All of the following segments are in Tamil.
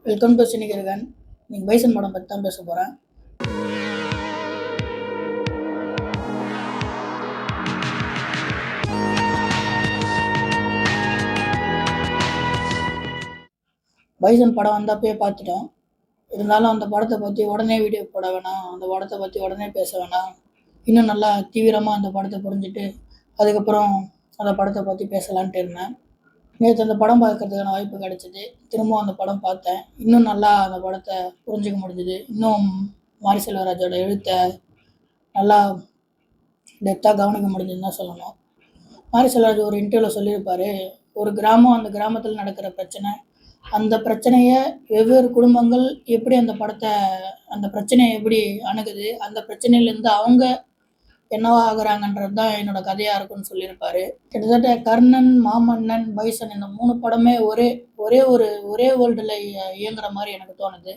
Welcome to சினிகிருகன். இன்னைக்கு பைசன் படம் பற்றி தான் பேச போகிறேன். பைசன் படம் வந்தப்பயே பார்த்துட்டோம். இருந்தாலும் அந்த படத்தை பற்றி உடனே வீடியோ போட வேணாம், அந்த படத்தை பற்றி உடனே பேச வேணாம், இன்னும் நல்லா தீவிரமாக அந்த படத்தை புரிஞ்சுட்டு அதுக்கப்புறம் அந்த படத்தை பற்றி பேசலான்ட்டு இருந்தேன். நேற்று அந்த படம் பார்க்கறதுக்கான வாய்ப்பு கிடைச்சிது. திரும்பவும் அந்த படம் பார்த்தேன். இன்னும் நல்லா அந்த படத்தை புரிஞ்சுக்க முடிஞ்சுது. இன்னும் மாரி செல்வராஜோட எழுத்தை நல்லா டெப்த்தாக கவனிக்க முடிஞ்சுதுன்னு தான் சொல்லணும். மாரி செல்வராஜ் ஒரு இன்டர்வியூவில் சொல்லியிருப்பார், ஒரு கிராமம், அந்த கிராமத்தில் நடக்கிற பிரச்சனை, அந்த பிரச்சனையை வெவ்வேறு குடும்பங்கள் எப்படி அந்த பிரச்சனையை எப்படி அணுகுது, அந்த பிரச்சனையிலேருந்து அவங்க என்னவா ஆகுறாங்கன்றது தான் என்னோட கதையாக இருக்குன்னு சொல்லியிருப்பார். கிட்டத்தட்ட கர்ணன், மாமன்னன், பைசன் இந்த 3 படமே ஒரே வேர்ல்டில் இயங்குற மாதிரி எனக்கு தோணுது.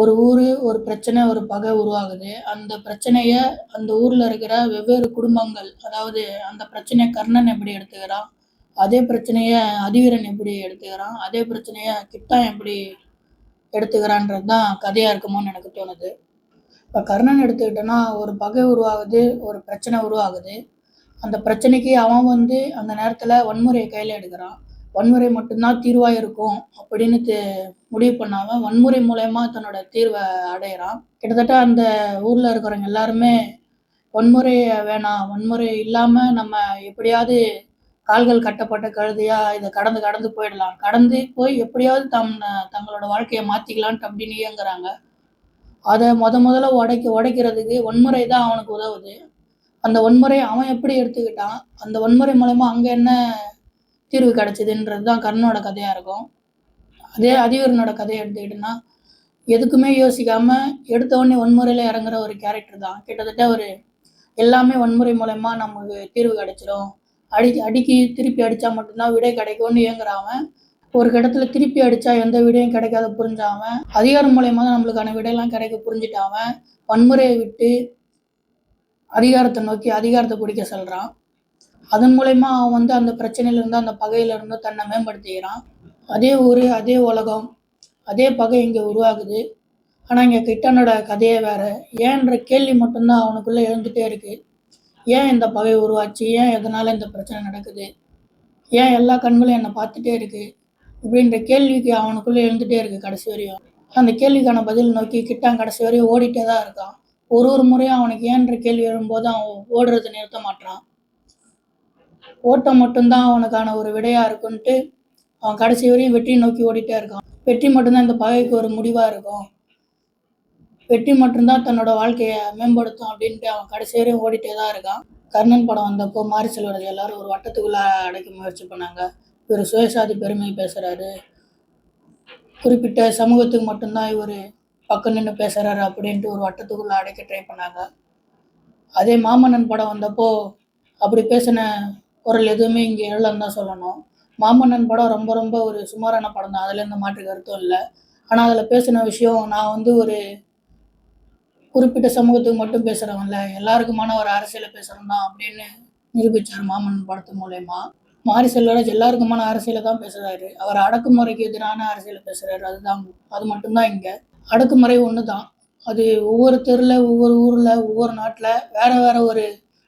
ஒரு ஊர், ஒரு பிரச்சனை, ஒரு பகை உருவாகுது. அந்த பிரச்சனையை அந்த ஊரில் இருக்கிற வெவ்வேறு குடும்பங்கள், அதாவது அந்த பிரச்சனையை கர்ணன் எப்படி எடுத்துக்கிறான், அதே பிரச்சனையை அதிவீரன் எப்படி எடுத்துக்கிறான், அதே பிரச்சனையை கிட்டான் எப்படி எடுத்துக்கிறான்றது தான் கதையாக இருக்குமோன்னு எனக்கு தோணுது. இப்போ கர்ணன் எடுத்துக்கிட்டோன்னா, ஒரு பகை உருவாகுது, ஒரு பிரச்சனை உருவாகுது. அந்த பிரச்சனைக்கு அவன் அந்த நேரத்தில் வன்முறையை கையில் எடுக்கிறான். வன்முறை மட்டும்தான் தீர்வாக இருக்கும் அப்படின்னு முடிவு பண்ணாமல் வன்முறை மூலயமா தன்னோட தீர்வை அடையிறான். கிட்டத்தட்ட அந்த ஊரில் இருக்கிறவங்க எல்லாருமே வன்முறை வேணாம், வன்முறை இல்லாமல் நம்ம எப்படியாவது கால்கள் கட்டப்பட்ட கழுதையாக இதை கடந்து கடந்து போயிடலாம், கடந்து போய் எப்படியாவது தங்களோட வாழ்க்கையை மாற்றிக்கலான்ட்டு அப்படின்னு இயங்குறாங்க. அதை முதல்ல உடைக்கிறதுக்கு வன்முறை தான் அவனுக்கு உதவுது. அந்த வன்முறையை அவன் எப்படி எடுத்துக்கிட்டான், அந்த வன்முறை மூலமா அங்கே என்ன தீர்வு கிடச்சிதுன்றது தான் கர்ணனோட கதையாக இருக்கும். அதே அதிவீரனோட கதையை எடுத்துக்கிட்டோன்னா, எதுக்குமே யோசிக்காமல் எடுத்தவொடனே வன்முறையில் இறங்குற ஒரு கேரக்டர் தான். கிட்டத்தட்ட ஒரு எல்லாமே வன்முறை மூலமா நமக்கு தீர்வு கிடச்சிடும், அடிக்கி திருப்பி அடித்தா மட்டும்தான் விடை கிடைக்கும்னு இயங்குறான். ஒரு இடத்துல திருப்பி அடித்தா எந்த விடையும் கிடைக்காத புரிஞ்சாவன், அதிகாரம் மூலயமா தான் நம்மளுக்கான விடையெல்லாம் கிடைக்க புரிஞ்சுட்டாவன் வன்முறையை விட்டு அதிகாரத்தை நோக்கி அதிகாரத்தை பிடிக்க சொல்கிறான். அதன் மூலயமா அவன் அந்த பிரச்சனையிலேருந்து, அந்த பகையிலேருந்து தன்னை மேம்படுத்திக்கிறான். அதே ஊர், அதே உலகம், அதே பகை இங்கே உருவாகுது. ஆனால் இங்கே கிட்டனோட கதையே வேறு. ஏன்ற கேள்வி மட்டும்தான் அவனுக்குள்ளே எழுந்துகிட்டே இருக்குது. ஏன் இந்த பகை உருவாச்சு, ஏன் எதனால் இந்த பிரச்சனை நடக்குது, ஏன் எல்லா கண்களும் என்னை பார்த்துட்டே இருக்குது, இப்படின்ற கேள்விக்கு அவனுக்குள்ளே எழுந்துகிட்டே இருக்குது கடைசி வரையும். அந்த கேள்விக்கான பதில் நோக்கி கிட்டான் கடைசி வரையும் ஓடிட்டே தான் இருக்கான். ஒரு முறையும் அவனுக்கு ஏன்ற கேள்வி எழும்போது அவன் ஓடுறதை நிறுத்த மாட்டான். ஓட்டம் மட்டும்தான் அவனுக்கான ஒரு விடையாக இருக்குன்ட்டு அவன் கடைசி வரையும் வெற்றியை நோக்கி ஓடிட்டே இருக்கான். வெற்றி மட்டும்தான் இந்த பகைக்கு ஒரு முடிவாக இருக்கும், வெற்றி மட்டும்தான் தன்னோட வாழ்க்கையை மேம்படுத்தும் அப்படின்ட்டு அவன் கடைசி வரையும் ஓடிட்டே தான் இருக்கான். கர்ணன் படம் வந்தப்போ மாரி செல்வராஜ் எல்லாரும் ஒரு வட்டத்துக்குள்ளே அடைக்க முயற்சி பண்ணாங்க. இவர் சுயசாதி பெருமை பேசுகிறாரு, குறிப்பிட்ட சமூகத்துக்கு மட்டும்தான் இவர் பக்கம் நின்று பேசுகிறாரு அப்படின்ட்டு ஒரு வட்டத்துக்குள்ளே அடைக்க ட்ரை பண்ணாங்க. அதே மாமன்னன் படம் வந்தப்போ அப்படி பேசின குரல் எதுவுமே இங்கே எழலன்னு தான் சொல்லணும். மாமன்னன் படம் ரொம்ப ரொம்ப ஒரு சுமாரான படம் தான், அதில் எந்த மாற்று கருத்தும் இல்லை. ஆனால் அதில் பேசின விஷயம், நான் ஒரு குறிப்பிட்ட சமூகத்துக்கு மட்டும் பேசுகிறவன்ல, எல்லாருக்குமான ஒரு அரசியலை பேசுகிறோம் தான் அப்படின்னு நிரூபித்தார் மாமன்னன் படத்து மூலயமா. மாரி செல்வராஜ் எல்லாருக்குமான அரசியலை தான் பேசுகிறாரு. அவர் அடக்குமுறைக்கு எதிரான அரசியலை பேசுகிறாரு. அது மட்டும்தான் இங்கே. அடக்குமுறை ஒன்று தான், அது ஒவ்வொரு தெருவில், ஒவ்வொரு ஊரில், ஒவ்வொரு நாட்டில் வேறு வேறு ஒரு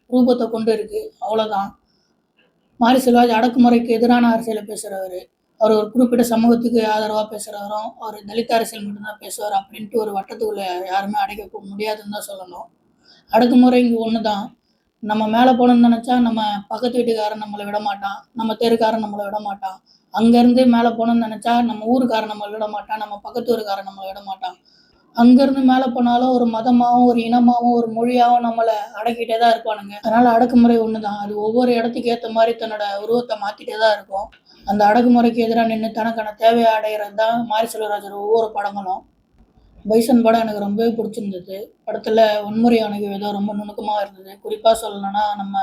ரூபத்தை கொண்டு இருக்குது, அவ்வளோதான். மாரி செல்வராஜ் அடக்குமுறைக்கு எதிரான அரசியலை பேசுகிறவர். அவர் ஒரு குறிப்பிட்ட சமூகத்துக்கு ஆதரவாக பேசுகிறவரும், அவர் தலித் அரசியல் மட்டும்தான் பேசுவார் அப்படின்ட்டு ஒரு வட்டத்துக்குள்ளே யாருமே அடைக்க முடியாதுன்னு தான் சொல்லணும். அடக்குமுறை இங்கே ஒன்று தான். நம்ம மேலே போகணுன்னு நினச்சா நம்ம பக்கத்து வீட்டுக்காரன் நம்மளை விட மாட்டான், நம்ம தெருக்காரன் நம்மளை விட மாட்டான். அங்கேருந்து மேலே போகணுன்னு நினச்சா நம்ம ஊருக்காரன் நம்மளை விட மாட்டான், நம்ம பக்கத்து ஊருக்காரன் நம்மளை விட மாட்டான். அங்கேருந்து மேலே போனாலும் ஒரு மதமாகவும், ஒரு இனமாகவும், ஒரு மொழியாகவும் நம்மளை அடக்கிட்டே தான் இருப்பானுங்க. அதனால் அடக்குமுறை ஒன்று தான். அது ஒவ்வொரு இடத்துக்கு ஏற்ற மாதிரி தன்னோட உருவத்தை மாற்றிட்டே தான் இருக்கும். அந்த அடக்குமுறைக்கு எதிராக நின்று தனக்கான தேவையை அடைகிறது தான் மாரி செல்வராஜோட ஒவ்வொரு படங்களும். பைசன் படம் எனக்கு ரொம்பவே பிடிச்சிருந்தது. படத்தில் வன்முறை அணுகு விதம் ரொம்ப நுணுக்கமாக இருந்தது. குறிப்பாக சொல்லணும்னா, நம்ம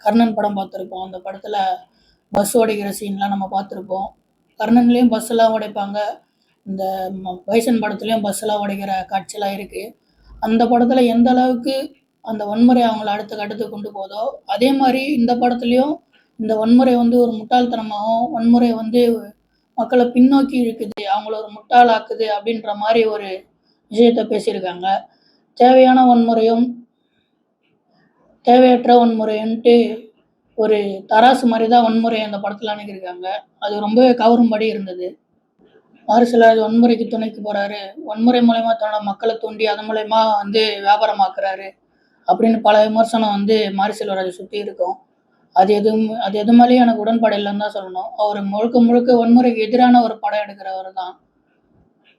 கர்ணன் படம் பார்த்துருப்போம். அந்த படத்தில் பஸ் உடைக்கிற சீன்லாம் நம்ம பார்த்துருப்போம். கர்ணன்லேயும் பஸ்ஸெல்லாம் உடைப்பாங்க, இந்த பைசன் படத்துலேயும் பஸ்ஸெல்லாம் உடைக்கிற காட்சியெல்லாம் இருக்குது. அந்த படத்தில் எந்த அளவுக்கு அந்த வன்முறை அவங்கள அடுத்த கட்டத்துக்கு கொண்டு போதோ, அதே மாதிரி இந்த படத்துலேயும் இந்த வன்முறை ஒரு முட்டாள்தனமாகவும், வன்முறை மக்கள பின்னோக்கி இழுக்குது, அவங்கள ஒரு முட்டாளாக்குது அப்படின்ற மாரி ஒரு விஷயத்த பேசியிருக்காங்க. தேவையான வன்முறையும், தேவையற்ற வன்முறைன்ட்டு ஒரு தராசு மாரி தான் வன்முறைய அந்த படத்துல அணுகியிருக்காங்க. அது ரொம்பவே கவரும்படி இருந்தது. ஒரு சிலர் வன்முறைக்கு துணைக்கு போறாரு. வன்முறை மூலியமா தன்னோட மக்கள தூண்டி, அதன் மூலியமா வந்து வியாபாரமாக்குறாரு. அப்படின்னு பல விமர்சனம் வந்து மாரி செல்வராஜ சுத்தி இருக்கும். அது எது மேலயும் எனக்கு உடன்பாடு இல்லன்னு தான் சொல்லணும். அவரு முழுக்க முழுக்க வன்முறைக்கு எதிரான ஒரு படம் எடுக்கிறவரு தான்.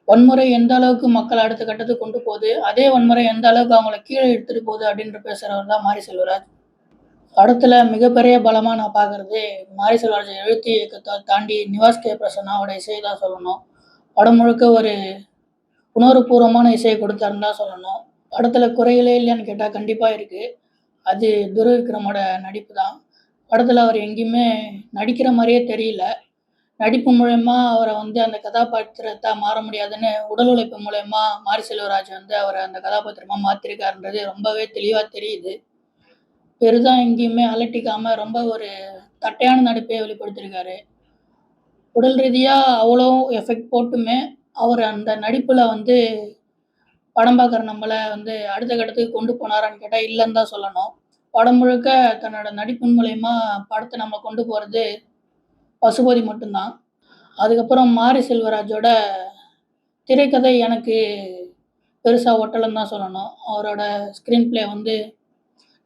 வன்முறை எந்த அளவுக்கு மக்கள அடுத்த கட்டத்துக்கு கொண்டு போது, அதே வன்முறை எந்த அளவுக்கு அவங்கள கீழ இழுத்துட்டு போகுது அப்படின்னு பேசுறவர் தான் மாரி செல்வராஜ். படத்துல மிகப்பெரிய பலமா நான் பார்க்குறது, மாரி செல்வராஜ் எழுத்து இயக்கத்த தாண்டி நிவாஸ் கே. பிரசன்னாவோட இசை தான் சொல்லணும். படம் முழுக்க ஒரு உணர்வுபூர்வமான இசைய கொடுத்தாருன்னு தான் சொல்லணும். படத்துல குறைகளே இல்லையான்னு கேட்டா கண்டிப்பா இருக்கு. அது துருவ் விக்ரமோட நடிப்பு தான். படத்துல அவர் எங்கேயுமே நடிக்கிற மாரியே தெரியல. நடிப்பு மூலியமா அவர வந்து அந்த கதாபாத்திரத்த மாற முடியாதுன்னு உடல் உழைப்பு மூலியமா மாரி செல்வராஜ் வந்து அவர அந்த கதாபாத்திரமா மாத்திருக்காருன்றது ரொம்பவே தெளிவா தெரியுது. பெரிதா எங்கேயுமே அலட்டிக்காம ரொம்ப ஒரு தட்டையான நடிப்பை வெளிப்படுத்தியிருக்காரு. உடல் ரீதியா அவ்வளோ எஃபெக்ட் போட்டுமே, அவர் அந்த நடிப்புல வந்து படம் பார்க்குற நம்மள வந்து அடுத்த கட்டத்துக்கு கொண்டு போனாரான்னு கேட்டா, இல்லன்னு தான் சொல்லணும். படம் முழுக்க தன்னோட நடிப்பின் மூலியமா படத்த நம்ம கொண்டு போறது பசுபதி மட்டும் தான். அதுக்கப்புறம் மாரி செல்வராஜோட திரைக்கதை எனக்கு பெருசா ஒட்டலன்னு தான் சொல்லணும். அவரோட ஸ்க்ரீன் ப்ளே வந்து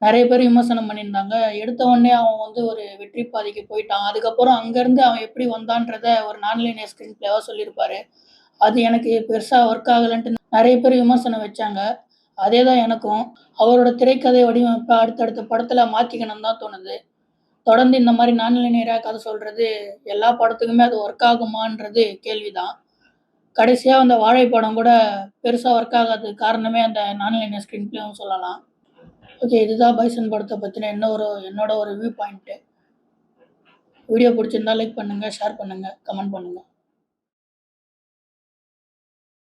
நெறைய பேர் விமர்சனம் பண்ணியிருந்தாங்க. எடுத்த உடனே அவன் வந்து ஒரு வெற்றி பாதைக்கு போயிட்டான். அதுக்கப்புறம் அங்கருந்து அவன் எப்படி வந்தான்றத ஒரு நான் லீனியர் ஸ்க்ரீன் ப்ளேவா சொல்லியிருப்பாரு. அது எனக்கு பெருசா ஒர்க் ஆகலன்ட்டு நெறைய பேர் விமர்சனம் வச்சாங்க. அதே தான் எனக்கும். அவரோட திரைக்கதை வடிவமைப்ப அடுத்தடுத்த படத்துல மாத்திக்கணும்னு தான் தோணுது. தொடர்ந்து இந்த மாரி நான் லீனியரா கதை சொல்றது எல்லா படத்துக்குமே அது ஒர்க் ஆகுமான்றது கேள்விதான். கடைசியா வந்த வாழை படம் கூட பெருசா ஒர்க் ஆகாததுக்கு காரணமே அந்த நான் லீனியர் ஸ்க்ரீன் ப்ளேவும் சொல்லலாம். ஓகே. இதுதான் பைசன் படத்த பத்தின என்னோட ஒரு வியூ பாயிண்ட்டு. வீடியோ புடிச்சிருந்தா லைக் பண்ணுங்க, ஷேர் பண்ணுங்க, கமெண்ட் பண்ணுங்க.